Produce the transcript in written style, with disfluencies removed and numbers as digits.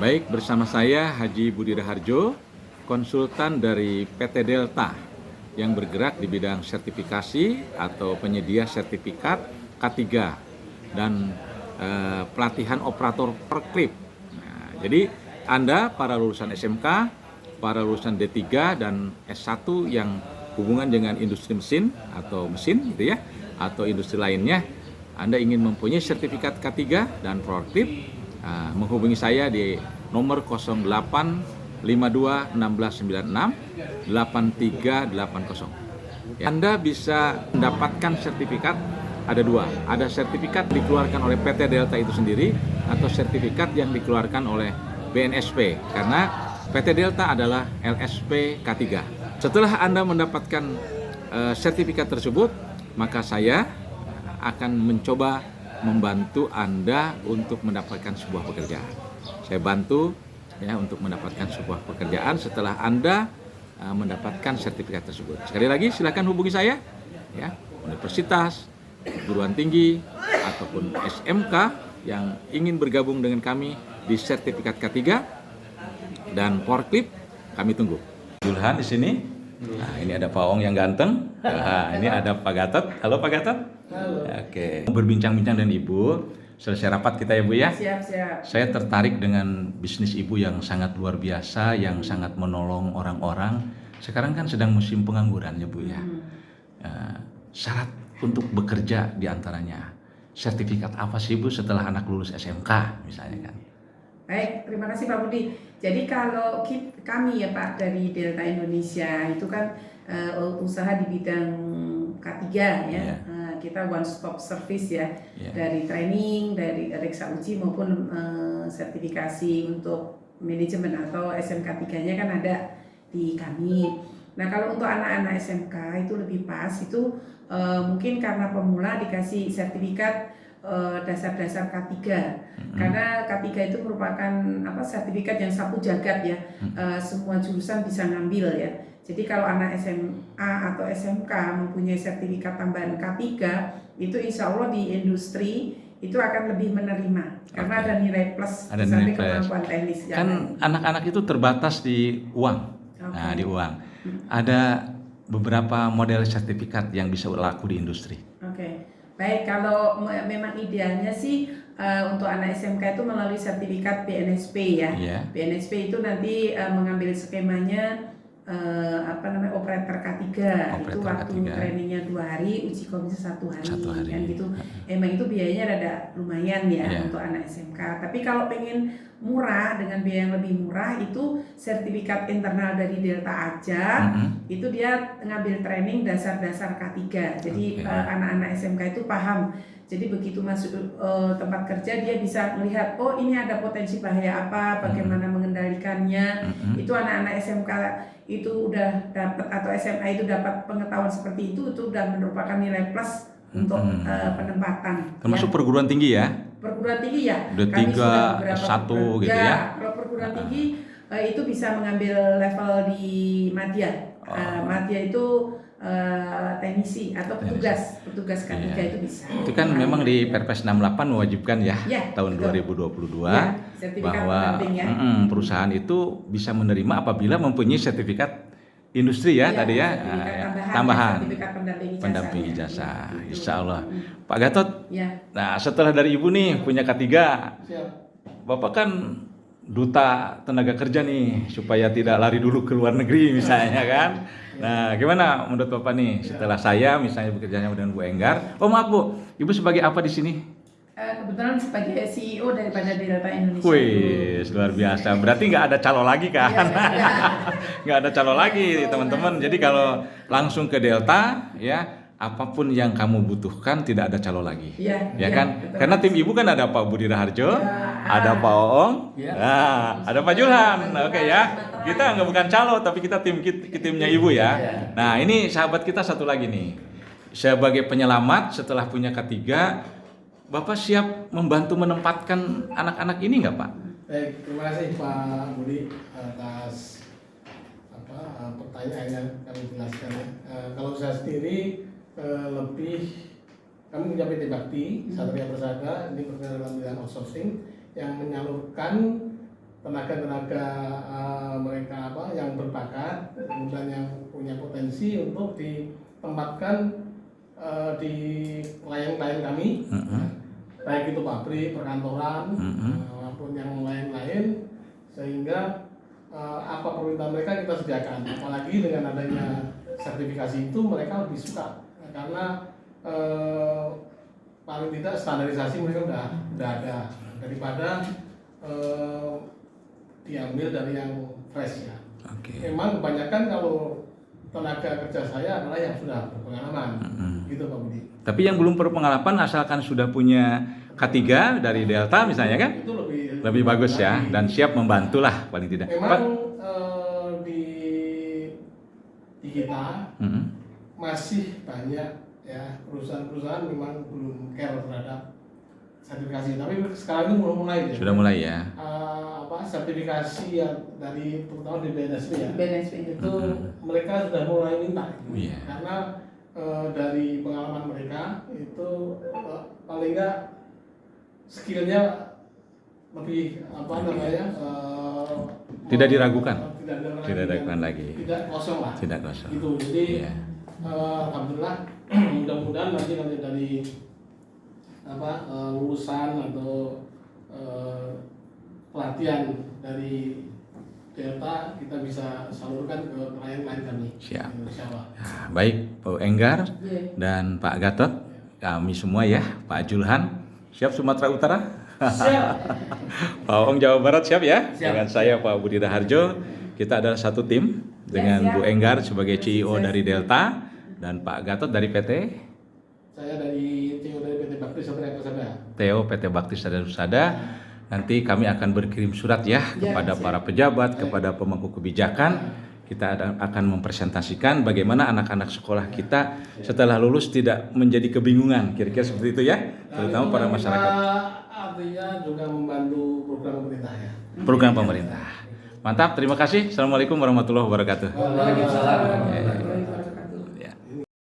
Baik, bersama saya Haji Budi Raharjo, konsultan dari PT Delta yang bergerak di bidang sertifikasi atau penyedia sertifikat K3 dan pelatihan operator forklift. Nah, jadi Anda para lulusan SMK, para lulusan D3 dan S1 yang hubungan dengan industri mesin atau mesin gitu ya, atau industri lainnya, Anda ingin mempunyai sertifikat K3 dan forklift, menghubungi saya di nomor 08 52 16 96 8380. Anda bisa mendapatkan sertifikat, ada dua. Ada sertifikat dikeluarkan oleh PT Delta itu sendiri atau sertifikat yang dikeluarkan oleh BNSP, karena PT Delta adalah LSP K3. Setelah Anda mendapatkan sertifikat tersebut, maka saya akan mencoba membantu Anda untuk mendapatkan sebuah pekerjaan. Saya bantu ya untuk mendapatkan sebuah pekerjaan setelah Anda mendapatkan sertifikat tersebut. Sekali lagi silakan hubungi saya ya, universitas, perguruan tinggi ataupun SMK yang ingin bergabung dengan kami di sertifikat K3 dan forklift, kami tunggu. Julhan di sini. Nah, ini ada Pak Ong yang ganteng. Nah, ini ada Pak Gatot. Halo Pak Gatot. Halo. Oke. Berbincang-bincang dengan Ibu. Selesai rapat kita ya Bu ya. Siap. Saya tertarik dengan bisnis Ibu yang sangat luar biasa, yang sangat menolong orang-orang. Sekarang kan sedang musim pengangguran ya Bu ya. Syarat untuk bekerja diantaranya sertifikat apa sih Bu setelah anak lulus SMK misalnya kan? Baik, terima kasih Pak Budi. Jadi kalau kami ya Pak dari Delta Indonesia itu kan usaha di bidang K3 ya. Kita one stop service ya. Dari training, dari reksa uji maupun sertifikasi untuk manajemen atau SMK 3-nya kan ada di kami. Nah, kalau untuk anak-anak SMK itu lebih pas, itu mungkin karena pemula dikasih sertifikat dasar-dasar K3. Karena K3 itu merupakan sertifikat yang sapu jagat ya. Semua jurusan bisa ngambil ya. Jadi kalau anak SMA atau SMK mempunyai sertifikat tambahan K3, itu insya Allah di industri itu akan lebih menerima karena ada nilai plus di samping kemampuan teknis. Kan anak-anak itu terbatas di uang. Nah, di uang. Ada beberapa model sertifikat yang bisa laku di industri. Baik, kalau memang idealnya sih untuk anak SMK itu melalui sertifikat BNSP ya. BNSP itu nanti mengambil skemanya operator K3. Itu waktu trainingnya 2 hari, uji komisi 1 hari. Kan gitu. Emang itu biayanya rada lumayan ya untuk anak SMK. Tapi kalau pengen murah dengan biaya yang lebih murah, itu sertifikat internal dari Delta aja. Itu dia ngambil training dasar-dasar K3. Jadi anak-anak SMK itu paham. Jadi begitu masuk tempat kerja dia bisa melihat, oh ini ada potensi bahaya apa, bagaimana mengendalikannya. Itu anak-anak SMK itu udah dapat, atau SMA itu dapat pengetahuan seperti itu udah merupakan nilai plus untuk penempatan. Termasuk perguruan tinggi ya? Perguruan tinggi ya. Udah 3, S1 gitu ya? Kalau perguruan tinggi itu bisa mengambil level di Madya. Madya itu teknisi atau petugas K3 itu bisa. Itu kan memang di Perpres 68 mewajibkan ya, tahun betul. 2022 bahwa perusahaan itu bisa menerima apabila mempunyai sertifikat industri ya tadi ya, tambahan pendamping ijazah. Insya Allah. Pak Gatot, nah setelah dari Ibu nih punya K3, Bapak kan duta tenaga kerja nih supaya tidak lari dulu ke luar negeri misalnya kan. Nah, gimana menurut Bapak nih setelah saya misalnya bekerjanya dengan Bu Enggar? Oh maaf Bu, Ibu sebagai apa di sini? Kebetulan sebagai CEO daripada Delta Indonesia. Wih, luar biasa. Berarti nggak ada calon lagi kan? Nggak ada calon lagi teman-teman. Jadi kalau langsung ke Delta ya, apapun yang kamu butuhkan tidak ada calon lagi. Ya kan? Betul. Karena tim Ibu kan ada Pak Budi Raharjo, ada Pak Oong, nah, ada Pak Julhan. Oke ya. Kita nggak bukan calo, tapi kita timnya Ibu ya. Nah, ini sahabat kita satu lagi nih. Sebagai penyelamat setelah punya K3, Bapak siap membantu menempatkan anak-anak ini nggak Pak? Baik, terima kasih Pak Budi atas pertanyaan yang kami jelaskan ya. Kalau saya sendiri lebih kami punya PT Bakti Satria Persada, ini bergerak dalam bidang outsourcing yang menyalurkan tenaga-tenaga mereka yang berbakat, kemudian yang punya potensi untuk ditempatkan di klien-klien kami, baik itu pabrik, perkantoran, maupun yang lain-lain, sehingga apa permintaan mereka kita sediakan. Apalagi dengan adanya sertifikasi itu mereka lebih suka, karena paling tidak standarisasi mereka udah ada daripada diambil dari yang fresh ya. Memang kebanyakan kalau tenaga kerja saya adalah yang sudah berpengalaman, gitu Pak Budi. Tapi yang belum berpengalaman asalkan sudah punya K3 dari Delta misalnya kan, itu lebih bagus ya, dan siap membantu lah paling tidak. Memang di kita masih banyak ya perusahaan-perusahaan memang belum care terhadap sertifikasi, tapi sekarang ini mulai ya. Sudah mulai ya. Sertifikasi yang dari terutama di BNSP ya. BNSP itu mereka sudah mulai minta, karena dari pengalaman mereka itu paling enggak skillnya lebih tidak diragukan. Tidak diragukan lagi. Tidak kosong lah. Tidak kosong. Gitu. Jadi alhamdulillah mudah-mudahan nanti dari lulusan atau pelatihan dari Delta kita bisa salurkan ke klien-klien kami. Siap. Insyaallah. Nah, baik Pak Enggar dan Pak Gatot, kami semua ya, Pak Julhan, siap Sumatera Utara? Siap. Pak Ong Jawa Barat siap ya? Siap. Dengan saya Pak Budi Raharjo, kita adalah satu tim dengan Bu Enggar sebagai CEO dari Delta dan Pak Gatot dari PT. Saya dari CEO dari PT Bakti Satria Persada. Theo PT Bakti Satria Persada. Nanti kami akan berkirim surat ya kepada para pejabat, kepada pemangku kebijakan. Kita akan mempresentasikan bagaimana anak-anak sekolah kita setelah lulus tidak menjadi kebingungan, kira-kira seperti itu ya, terutama para masyarakat. Artinya juga membantu program pemerintah ya. Program pemerintah. Mantap, terima kasih. Assalamualaikum warahmatullahi wabarakatuh. Waalaikumsalam.